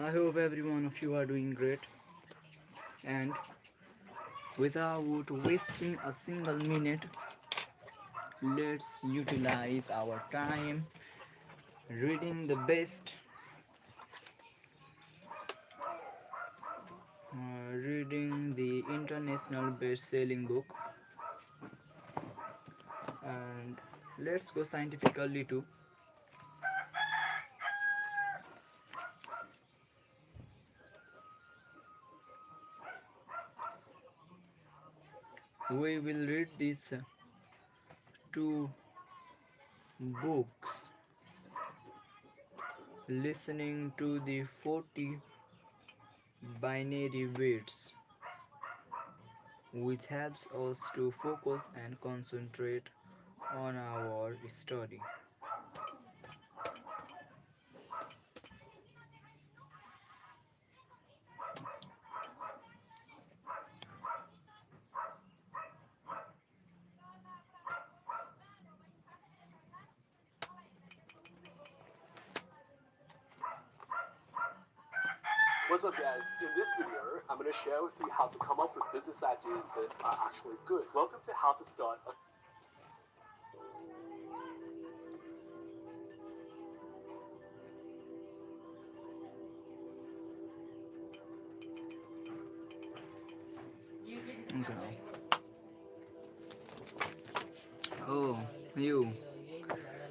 I hope every one of you are doing great. And without wasting a single minute, let's utilize our time reading the best, reading the international best-selling book, and let's go scientifically too. We will read these two books, listening to the 40 binary weights, which helps us to focus and concentrate on our study. What's up guys? In this video, I'm going to share with you how to come up with business ideas that are actually good. Welcome to How to Start a Okay. Oh, you.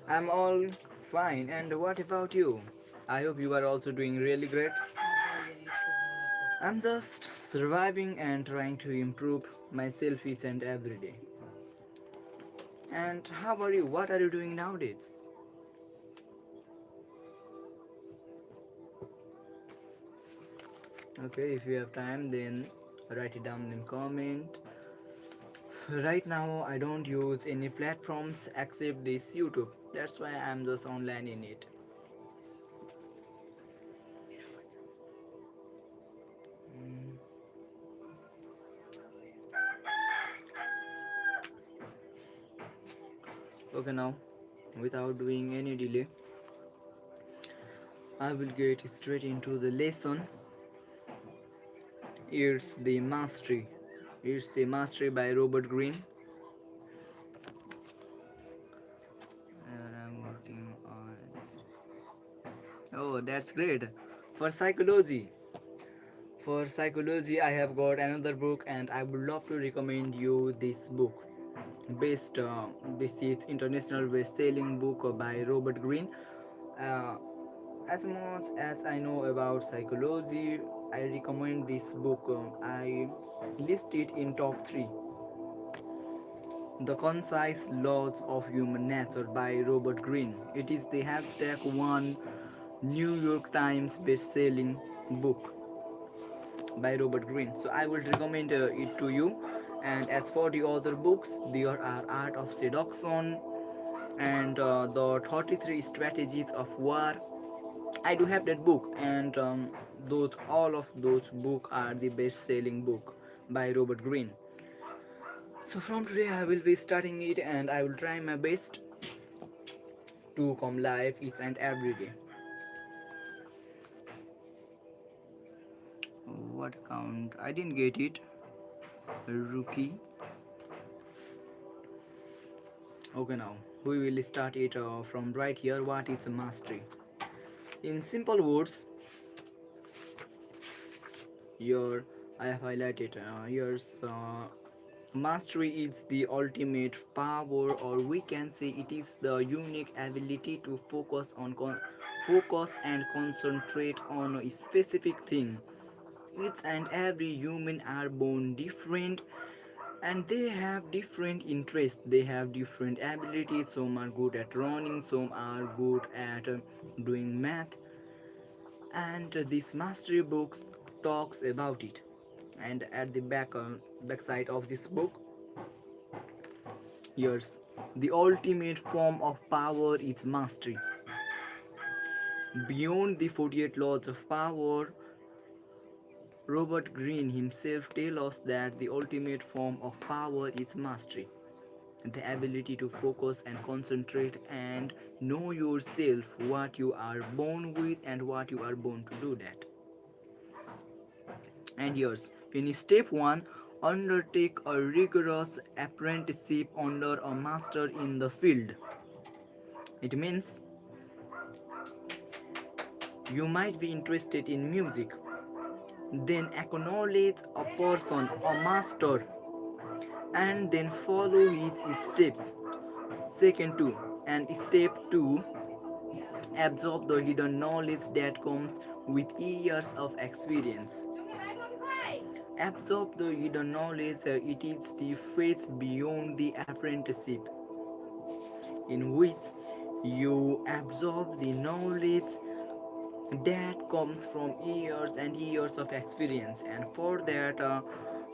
I'm all fine. And what about you? I hope you are also doing really great. I'm just surviving and trying to improve myself each and every day. And how about you? What are you doing nowadays? Okay, if you have time, then write it down in comment. Right now, I don't use any platforms except this YouTube. That's why I'm just online in it. Mm, Okay, now, without doing any delay, I will get straight into the lesson. It's the Mastery. It's the Mastery by Robert Greene. And I'm working on this. Oh, that's great. For psychology. For psychology, I have got another book, and I would love to recommend you this book. Based, this is international best-selling book by Robert Greene. Uh, as much as I know about psychology, I recommend this book. I list it in top three. The Concise Laws of Human Nature by Robert Greene. It is the hashtag one New York Times best-selling book by Robert Greene. So I would recommend it to you. And as for the other books, there are Art of Seduction and the 33 Strategies of War. I do have that book, and those all of those books are the best-selling book by Robert Greene. So from today, I will be starting it, and I will try my best to come live each and every day. What account? I didn't get it. Rookie. Okay, now we will start it from right here. What is mastery? In simple words, here I have highlighted. Here's mastery is the ultimate power, or we can say it is the unique ability to focus and concentrate on a specific thing. Each and every human are born different, and they have different interests, they have different abilities. Some are good at running, some are good at doing math, and this mastery book talks about it. And at the back side of this book, here's the ultimate form of power is mastery. Beyond the 48 laws of power, Robert Greene himself tells us that the ultimate form of power is mastery, the ability to focus and concentrate and know yourself, what you are born with and what you are born to do that. and years. In step 1, undertake a rigorous apprenticeship under a master in the field. It means you might be interested in music, then acknowledge a person, a master, and then follow his steps. Second 2, and step 2, absorb the hidden knowledge that comes with years of experience. Absorb the hidden knowledge, it is the phase beyond the apprenticeship, in which you absorb the knowledge that comes from years and years of experience, and for that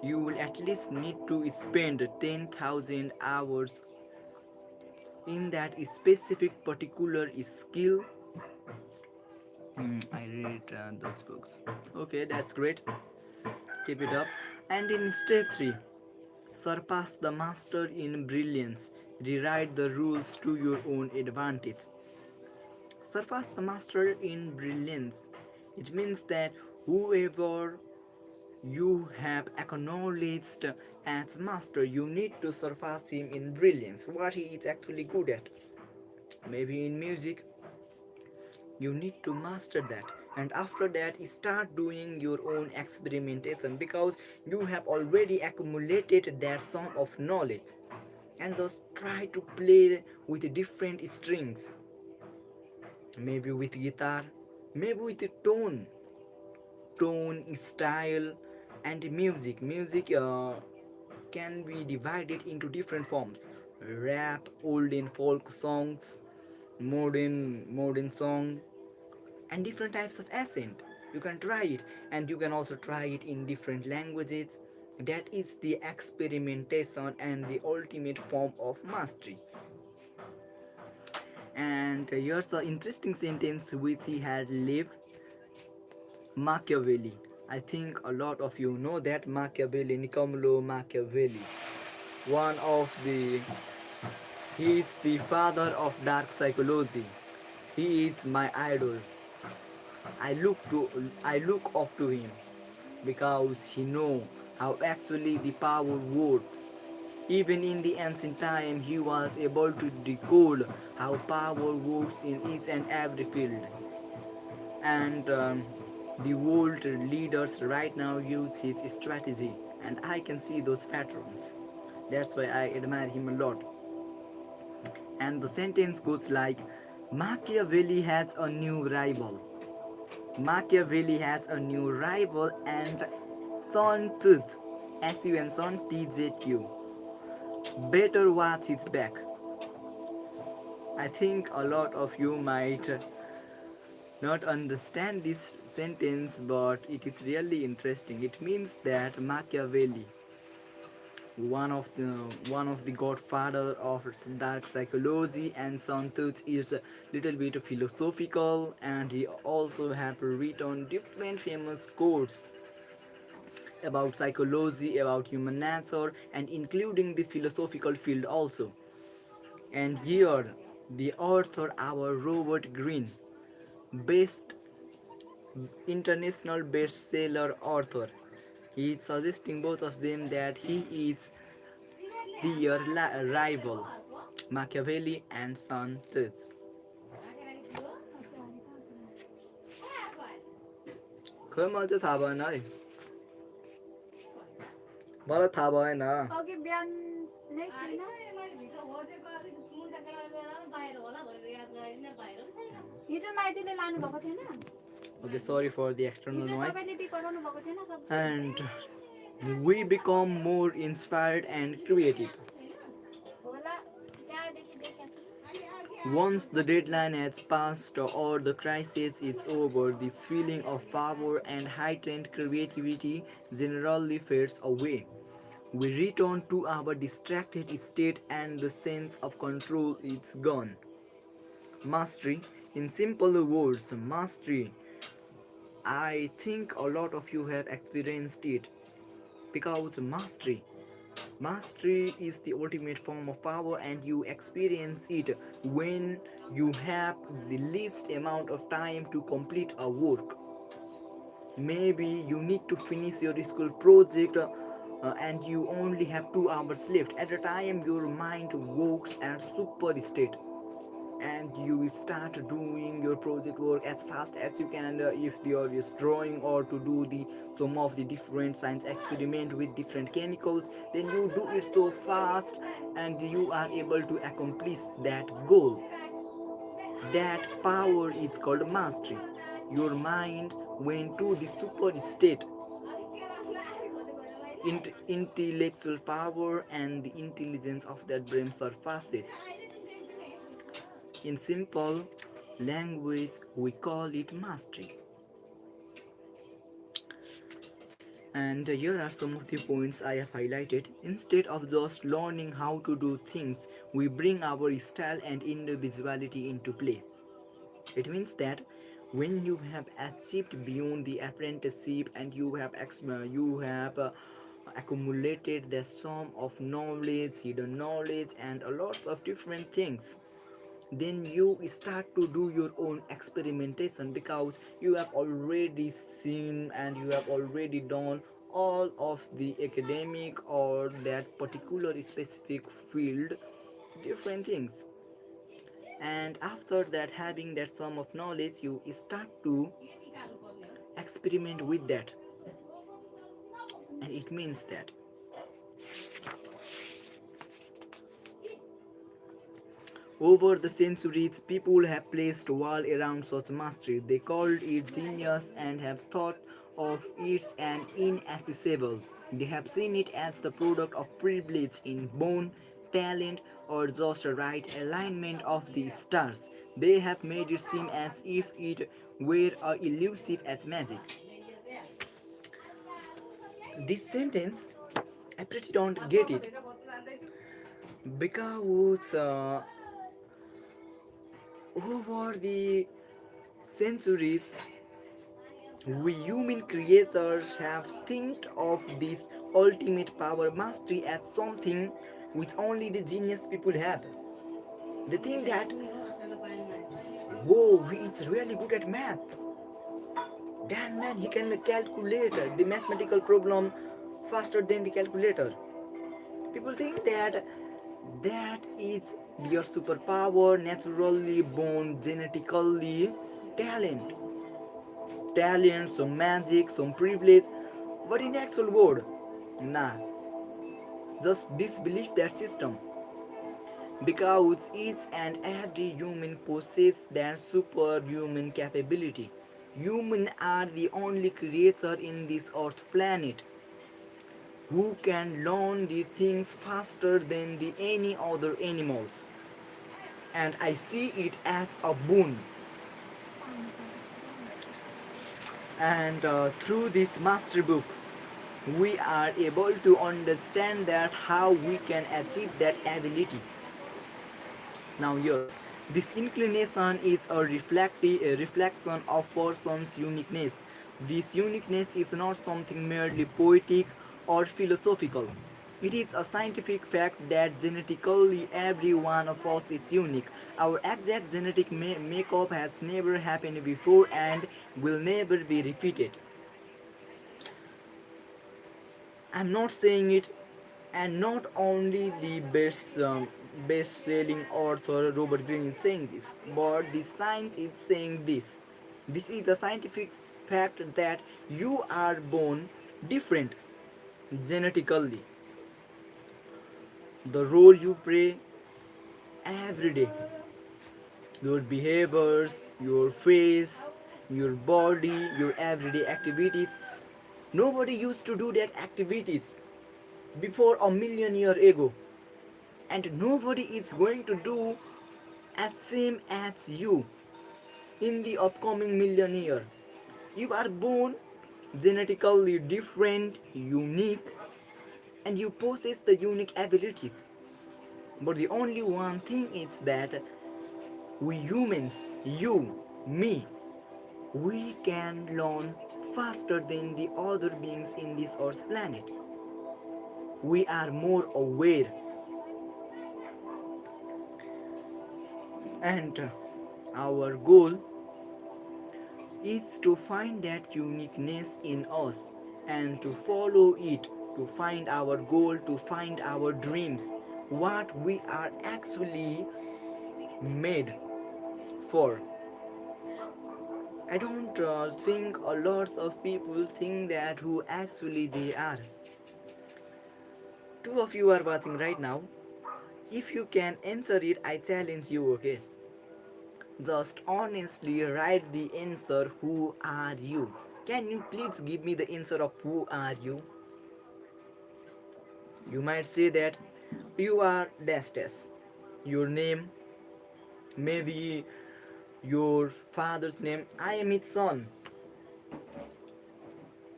you will at least need to spend 10,000 hours in that specific particular skill. I read those books. Okay, that's great. Keep it up. And in step 3, surpass the master in brilliance. Rewrite the rules to your own advantage. Surpass the master in brilliance. It means that whoever you have acknowledged as master, you need to surpass him in brilliance. What he is actually good at. Maybe in music, you need to master that, and after that start doing your own experimentation, because you have already accumulated that sum of knowledge, and just try to play with different strings, maybe with guitar, maybe with tone style. And music can be divided into different forms: rap, olden folk songs, modern song, and different types of accent. You can try it, and you can also try it in different languages. That is the experimentation and the ultimate form of mastery. And here's an interesting sentence which he had lived: Machiavelli. I think a lot of you know that Machiavelli, Niccolo Machiavelli, one of the he is the father of dark psychology. He is my idol. I look up to him because he know how actually the power works. Even in the ancient time, he was able to decode how power works in each and every field. And the world leaders right now use his strategy, and I can see those patterns. That's why I admire him a lot. And the sentence goes like, Machiavelli has a new rival. Machiavelli has a new rival, and Son Tzu, S-U-N, Son T-Z-U, better watch his back. I think a lot of you might not understand this sentence, but it is really interesting. It means that Machiavelli, one of the godfather of dark psychology, and Sun Tzu is a little bit philosophical, and he also have written different famous quotes about psychology, about human nature, and including the philosophical field also. And here, the author, our Robert Greene, best international bestseller author, he is suggesting both of them that he is their rival, Machiavelli and Sun Tzu. खै मलाई चाहिँ थाहा भएन है, मलाई थाहा भएन। अघि बिहान नै थिएन हिजो माइतीले लानु भएको थिएन Okay, sorry for the external हिजो noise. तपाईले ती पठाउनु भएको थिएन सब्जी And we become more inspired and creative. होला त्यहाँदेखि देखेको Once the deadline has passed or the crisis is over, this feeling of power and heightened creativity generally fades away. We return to our distracted state and the sense of control is gone. Mastery, in simple words, mastery. I think a lot of you have experienced it, because mastery is the ultimate form of power, and you experience it when you have the least amount of time to complete a work. Maybe you need to finish your school project and you only have 2 hours left. At the time, your mind works at super state and you start doing your project work as fast as you can. If there is drawing or to do the some of the different science experiment with different chemicals, then you do it so fast and you are able to accomplish that goal. That power is called mastery. Your mind went to the super state. Intellectual power and the intelligence of that brain surfaces. In simple language, we call it mastery. And here are some of the points I have highlighted. Instead of just learning how to do things, we bring our style and individuality into play. It means that when you have achieved beyond the apprenticeship and you have accumulated the sum of knowledge, hidden knowledge, and a lot of different things, then you start to do your own experimentation because you have already seen and you have already done all of the academic or that particular specific field different things. And after that, having that sum of knowledge, you start to experiment with that. And it means that over the centuries, people have placed wall around such mastery. They called it genius and have thought of it as an inaccessible. They have seen it as the product of privilege in bone, talent, or just a right alignment of the stars. They have made it seem as if it were as elusive as magic. This sentence, I pretty don't get it because over the centuries, we human creators have think of this ultimate power mastery as something which only the genius people have. They think that, whoa, he is really good at math. Damn man, he can calculate the mathematical problem faster than the calculator. People think that that is their superpower, naturally born, genetically talent. Talent, some magic, some privilege, but in actual world, nah, just disbelieve that system because each and every human possesses their superhuman capability. Humans are the only creature in this earth planet who can learn the things faster than the any other animals, and I see it as a boon. And through this master book, we are able to understand that how we can achieve that ability. Now yes, this inclination is a reflection of person's uniqueness. This uniqueness is not something merely poetic or philosophical. It is a scientific fact that genetically every one of us is unique. Our exact genetic makeup has never happened before and will never be repeated. I'm not saying it, and not only the best-selling author Robert Greene is saying this, but the science is saying this. This is a scientific fact that you are born different genetically. The role you play every day, your behaviors, your face, your body, your everyday activities. Nobody used to do that activities before a million years ago, and nobody is going to do as same as you in the upcoming million year. You are born genetically different, unique, and you possess the unique abilities. But the only one thing is that we humans, you, me, we can learn faster than the other beings in this earth planet. We are more aware, and our goal is to find that uniqueness in us and to follow it, to find our goal, to find our dreams, what we are actually made for. I don't think a lot of people think that who actually they are. Two of you are watching right now. If you can answer it, I challenge you, okay? Just honestly write the answer, who are you? Can you please give me the answer of who are you? You might say that you are Destes. Your name, maybe your father's name, I am its son.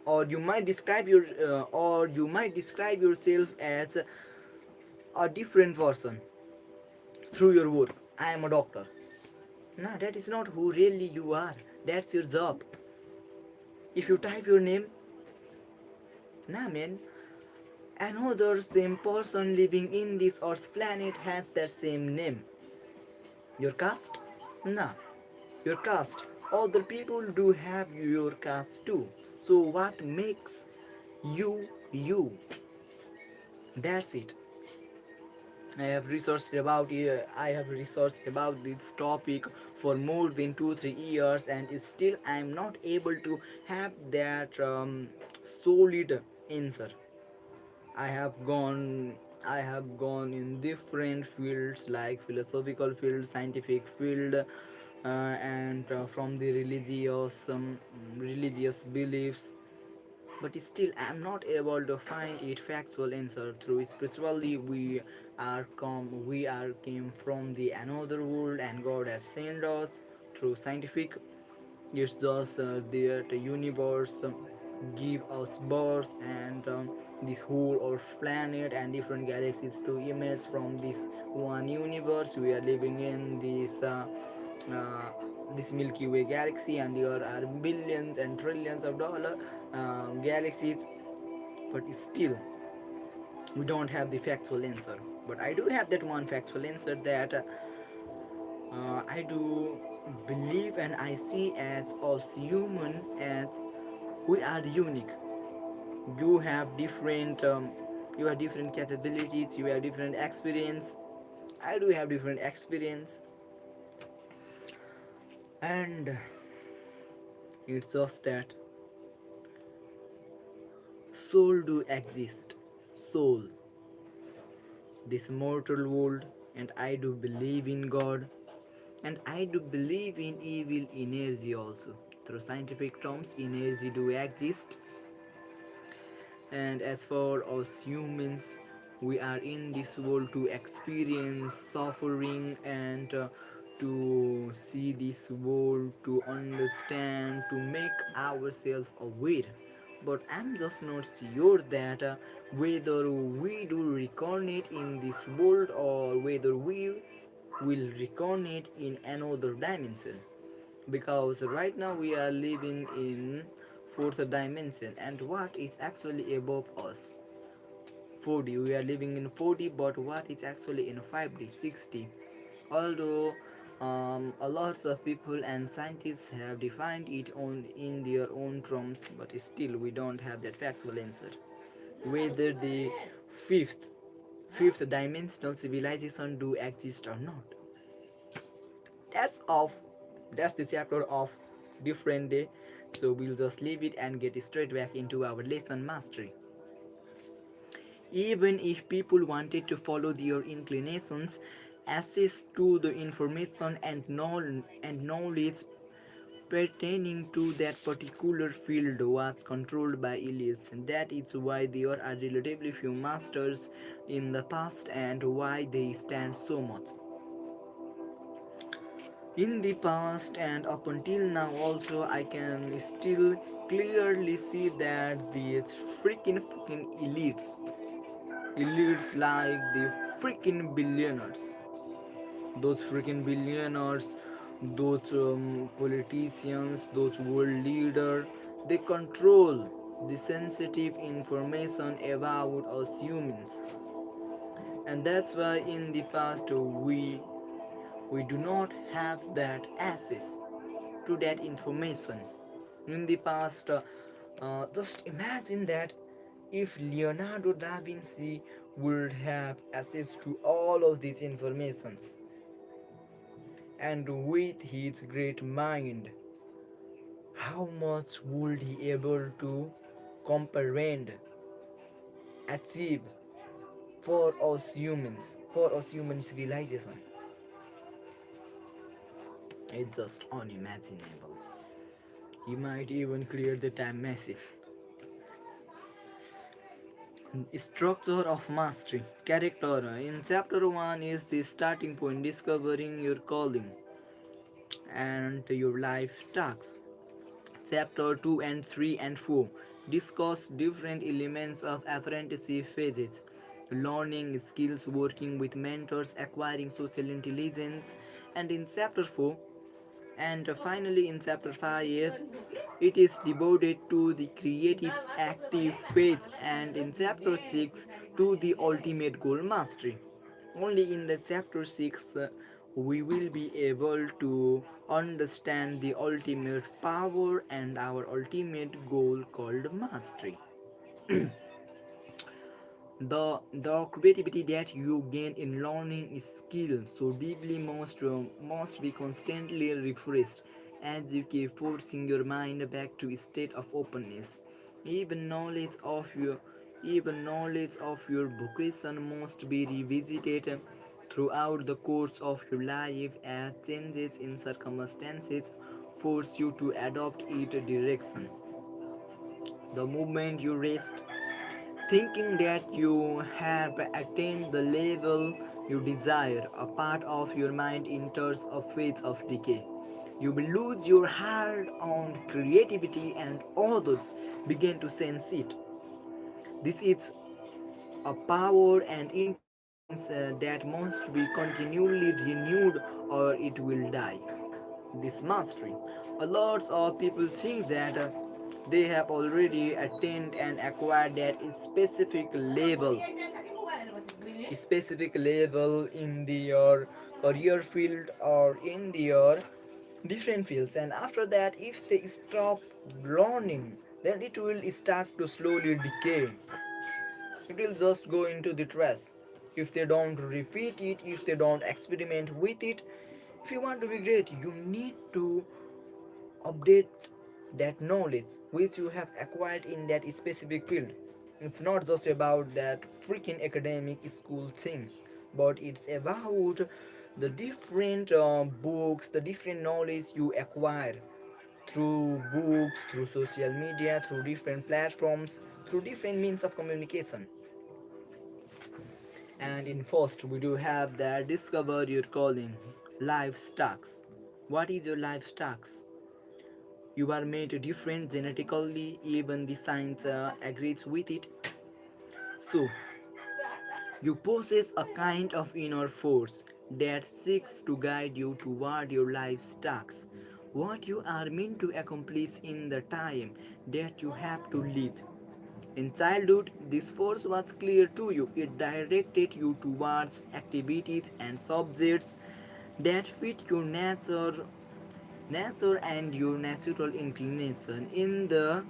Or you might describe yourself as a different person through your work. I am a doctor. Nah, that is not who really you are. That's your job. If you type your name, nah man, another same person living in this earth planet has that same name. Your caste? Nah. Your caste. Other people do have your caste too. So what makes you you? That's it. I have researched about this topic for more than 2 3 years, and still I am not able to have that solid answer. I have gone I have gone in different fields like philosophical field, scientific field, and from the religious beliefs, but still I am not able to find it factual answer. Through spiritually we are came from the another world and God has sent us. Through scientific, it's just that the universe give us birth, and this whole earth planet and different galaxies to emerge from this one universe. We are living in uh, this Milky Way galaxy, and there are billions and trillions of dollar galaxies, but still we don't have the factual answer. But I do have that one factual answer that I do believe and I see as us human as we are unique. You have different capabilities, you have different experience. I do have different experience, and it's just that soul do exist. Soul, this mortal world, and I do believe in God, and I do believe in evil energy also. Through scientific terms, energy do exist, and as for us humans, we are in this world to experience suffering, and to see this world, to understand, to make ourselves aware. But I'm just not sure that whether we do reincarnate in this world or whether we will reincarnate in another dimension, because right now we are living in fourth dimension, and what is actually above us? 4D. We are living in 4D, but what is actually in 5D, 6D? Although a lot of people and scientists have defined it in their own terms, but still we don't have that factual answer whether the fifth fifth dimensional civilization do exist or not. that's of that's the chapter of different day. So we'll just leave it and get straight back into our lesson mastery. Even if people wanted to follow their inclinations, access to the information and knowledge pertaining to that particular field was controlled by elites. That is why there are relatively few masters in the past and why they stand so much in the past. And up until now also, I can still clearly see that these freaking elites like the freaking billionaires, those freaking billionaires, those politicians, those world leaders, they control the sensitive information about us humans. And that's why in the past we do not have that access to that information. in the past. Just imagine that if Leonardo da Vinci would have access to all of these informations, and with his great mind, how much would he able to comprehend, achieve for us human civilization? It's just unimaginable. He might even create the time machine. Structure of mastery. Character. In chapter 1 is the starting point, discovering your calling and your life tasks. Chapter 2 and 3 and 4 discuss different elements of apprenticeship phases, learning skills, working with mentors, acquiring social intelligence, and in chapter 4 and finally in chapter 5 it is devoted to the creative active phase, and in chapter 6 to the ultimate goal mastery. Only in the chapter 6 we will be able to understand the ultimate power and our ultimate goal called mastery. The creativity that you gain in learning is skill so deeply must be constantly refreshed as you keep forcing your mind back to a state of openness. Even knowledge of your even knowledge of your vocation must be revisited throughout the course of your life as changes in circumstances force you to adopt its direction. The moment you rest thinking that you have attained the level you desire, a part of your mind enters a phase of decay. You will lose your hard on creativity and others begin to sense it. This is a power and intelligence that must be continually renewed or it will die. This mastery. A lot of people think that they have already attained and acquired that specific level in their career field or in their different fields, and after that if they stop learning then it will start to slowly decay. It will just go into the trash if they don't repeat it, if they don't experiment with it. If you want to be great you need to update that knowledge which you have acquired in that specific field. It's not just about that freaking academic school thing, but it's about the different books, the different knowledge you acquire through books, through social media, through different platforms, through different means of communication. And in first, we do have that discover your calling, life stacks. What is your life stacks? You are made different genetically, even the science agrees with it. So, you possess a kind of inner force that seeks to guide you toward your life's tasks, what you are meant to accomplish in the time that you have to live. In childhood, this force was clear to you. It directed you towards activities and subjects that fit your nature and your natural inclination. In the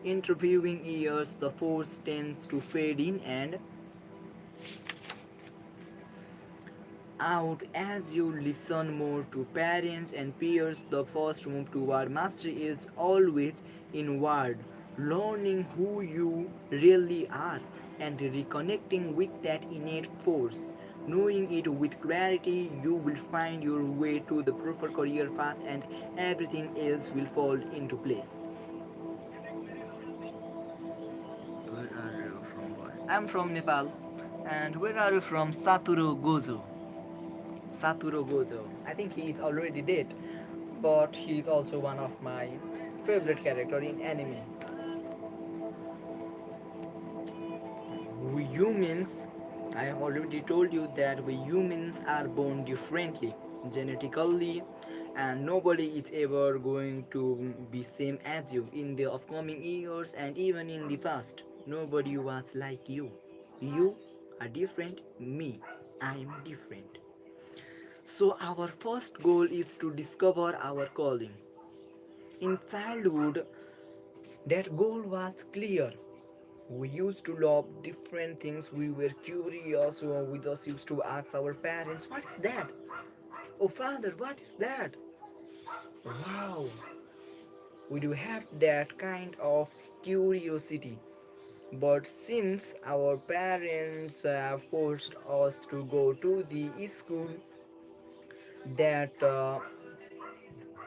interviewing years, the force tends to fade in and out as you listen more to parents and peers. The first move toward mastery is always inward, learning who you really are and reconnecting with that innate force. Knowing it with clarity, you will find your way to the proper career path and everything else will fall into place. Where are you from, boy? I'm from Nepal. And where are you from? Saturo Gozo. Satoru Gojo. I think he is already dead, but he is also one of my favorite character in anime. We humans, I have already told you that we humans are born differently, genetically, and nobody is ever going to be same as you in the upcoming years and even in the past. Nobody was like you. You are different. Me, I am different. So, our first goal is to discover our calling. In childhood, that goal was clear. We used to love different things. We were curious. So we just used to ask our parents, "What is that? Oh, father, what is that?" Wow, we do have that kind of curiosity. But since our parents forced us to go to the school, that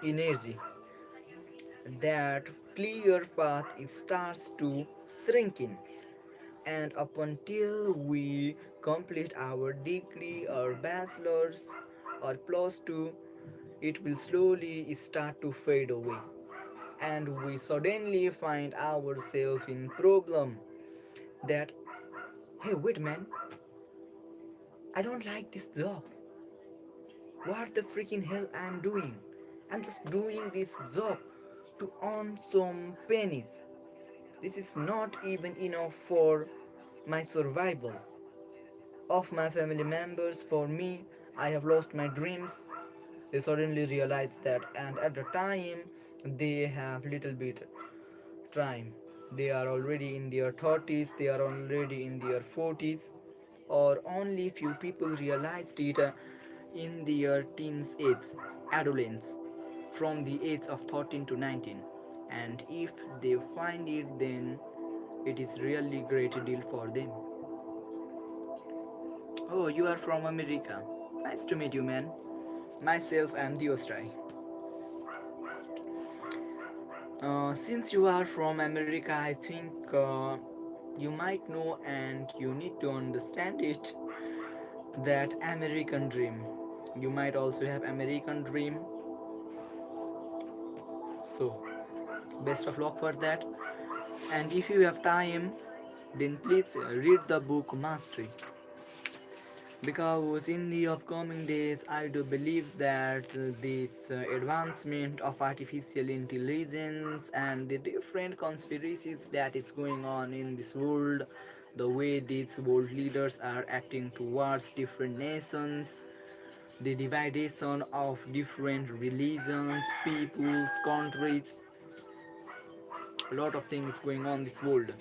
energy, that clear path, it starts to shrink in. And up until we complete our degree or bachelor's or plus 2, it will slowly start to fade away, and we suddenly find ourselves in problem that, hey, wait man, I don't like this job. What the freaking hell I'm doing? I'm just doing this job to earn some pennies. This is not even enough for my survival, of my family members, for me. I have lost my dreams. They suddenly realize that, and at the time they have little bit time. They are already in their 30s, they are already in their 40s, or only few people realized it in their teens age, adolescence, from the age of 13 to 19. And if they find it, then it is really great deal for them. Oh, you are from America. Nice to meet you, man. Myself, I'm Diostrai. Since you are from America, I think you might know and you need to understand it, that American dream. You might also have American dream. So, best of luck for that. And if you have time, then please read the book Mastery, because in the upcoming days I do believe that this advancement of artificial intelligence and the different conspiracies that is going on in this world, the way these world leaders are acting towards different nations, the dividation of different religions, peoples, countries, a lot of things going on in this world.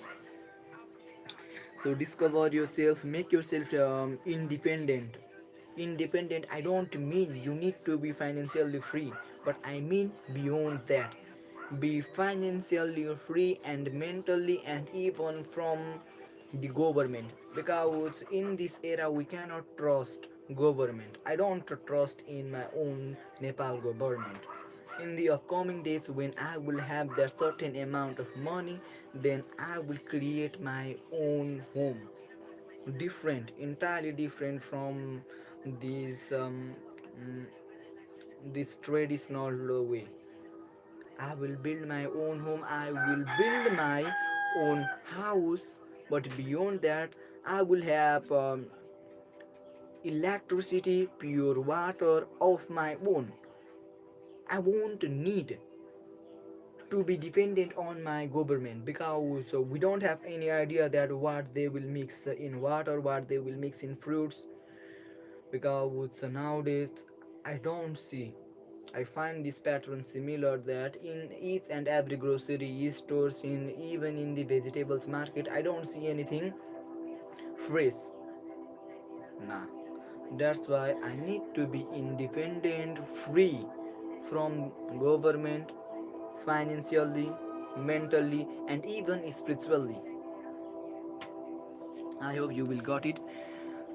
So discover yourself, make yourself independent. I don't mean you need to be financially free, but I mean beyond that. Be financially free and mentally, and even from the government, because in this era we cannot trust government. I don't trust in my own Nepal government. In the upcoming days, when I will have that certain amount of money, then I will create my own home, different, entirely different from this mm, this traditional way. I will build my own home, I will build my own house, but beyond that, I will have electricity, pure water of my own. I won't need to be dependent on my government, because we don't have any idea that what they will mix in water, what they will mix in fruits, because nowadays I don't see, I find this pattern similar, that in each and every grocery stores, in even in the vegetables market, I don't see anything fresh. Nah, that's why I need to be independent, free from government, financially, mentally, and even spiritually. I hope you will got it.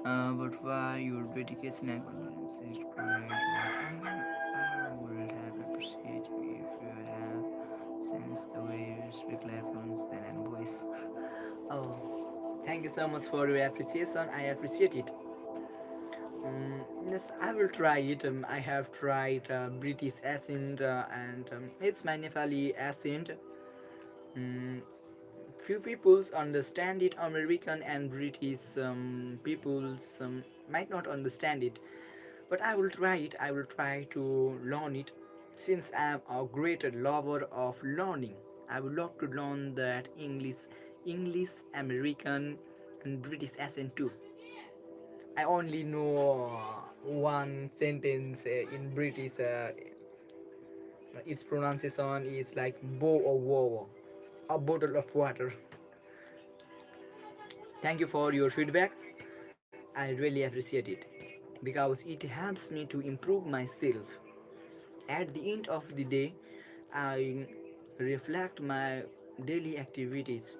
But why your dedication and confidence is great. I would have appreciated if you have since the way you speak life constant and voice. Oh, thank you so much for your appreciation. I appreciate it. Yes, I will try it. I have tried British accent and it's my Nepali accent. Um, Few peoples understand it. American and British peoples might not understand it, but I will try it. I will try to learn it, since I am a great lover of learning. I would love to learn that English, American, and British accent too. I only know one sentence in British Its pronunciation is like bo or wo, a bottle of water. Thank you for your feedback. I really appreciate it because it helps me to improve myself. At the end of the day, I reflect my daily activities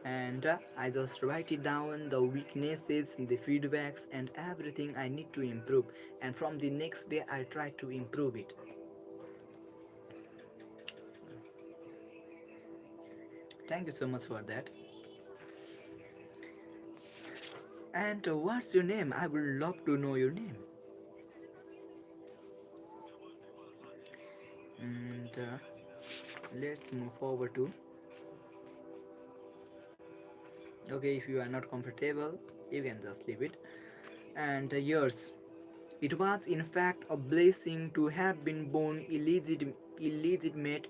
and I just write it down the weaknesses, the feedbacks, and everything I need to improve. And from the next day, I try to improve it. Thank you so much for that. And what's your name? I would love to know your name. And let's move forward to. Okay, if you are not comfortable, you can just leave it. And yours. It was in fact a blessing to have been born illegitimate.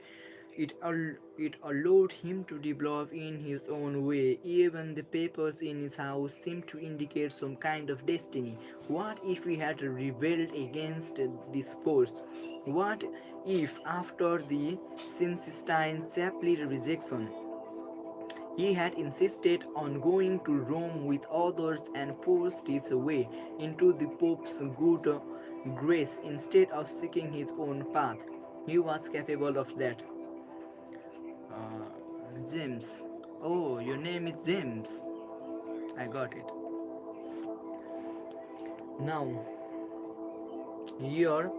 It allowed him to develop in his own way. Even the papers in his house seemed to indicate some kind of destiny. What if he had rebelled against this force? What if, after the Sistine Chapel rejection, he had insisted on going to Rome with others and forced his way into the Pope's good grace instead of seeking his own path? He was capable of that. James. Oh, your name is James. I got it. Now, here,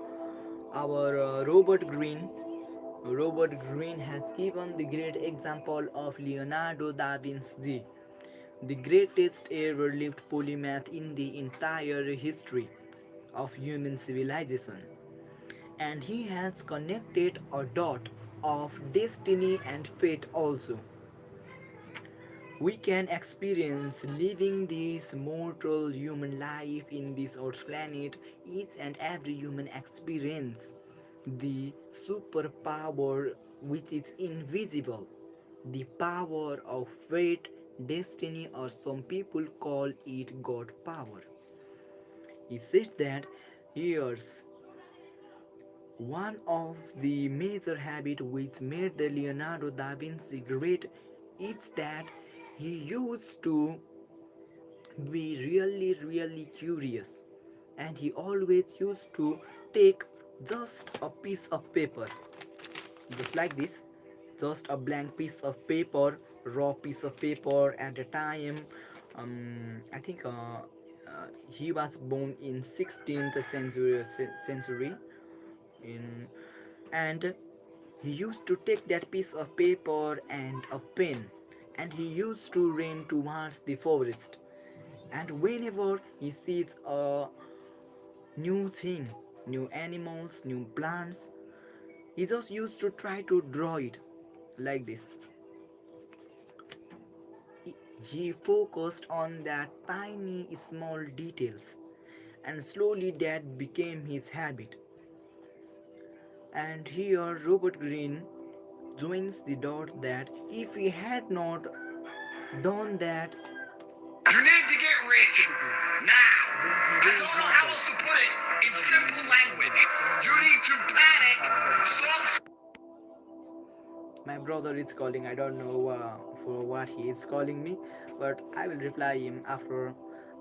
our Robert Greene has given the great example of Leonardo da Vinci, the greatest ever lived polymath in the entire history of human civilization. And he has connected a dot of destiny and fate also. We can experience living this mortal human life in this earth planet. Each and every human experience the superpower which is invisible, the power of fate, destiny, or some people call it God power. He said that here's one of the major habits which made the Leonardo da Vinci great is that he used to be really curious, and he always used to take just a piece of paper, just like this, just a blank piece of paper, raw piece of paper at a time. I think he was born in 16th century in, and he used to take that piece of paper and a pen, and he used to run towards the forest. And whenever he sees a new thing, new animals, new plants, he just used to try to draw it like this. He focused on that tiny small details, and slowly that became his habit. And here Robert Greene joins the dot that if he had not done that, you need to get rich now. I don't know how else to put it in simple language. You need to panic. Stop. my brother is calling. I don't know for what he is calling me, but I will reply him after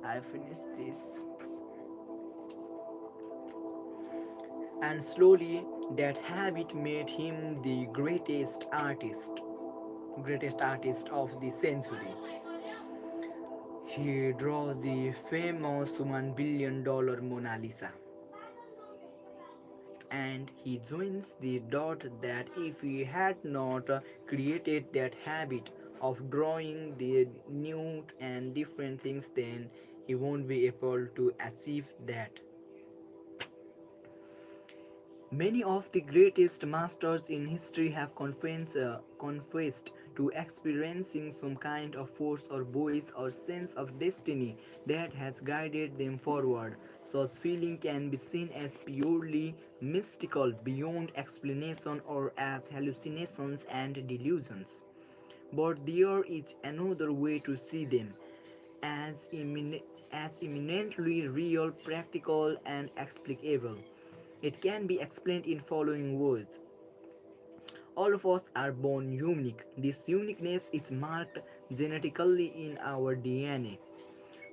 I finish this. And slowly that habit made him the greatest artist of the century. He drew the famous $1 billion Mona Lisa, and he joins the dot that if he had not created that habit of drawing the new and different things, then he won't be able to achieve that. Many of the greatest masters in history have confessed to experiencing some kind of force or voice or sense of destiny that has guided them forward. Such feeling can be seen as purely mystical, beyond explanation, or as hallucinations and delusions. But there is another way to see them, as, as eminently real, practical, and explicable. It can be explained in following words. All of us are born unique. This uniqueness is marked genetically in our DNA.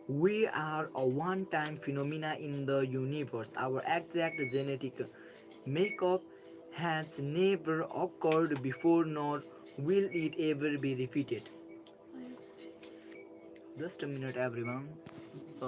We are a one time phenomena in the universe. Our exact genetic makeup has never occurred before, nor will it ever be repeated. Just a minute, everyone.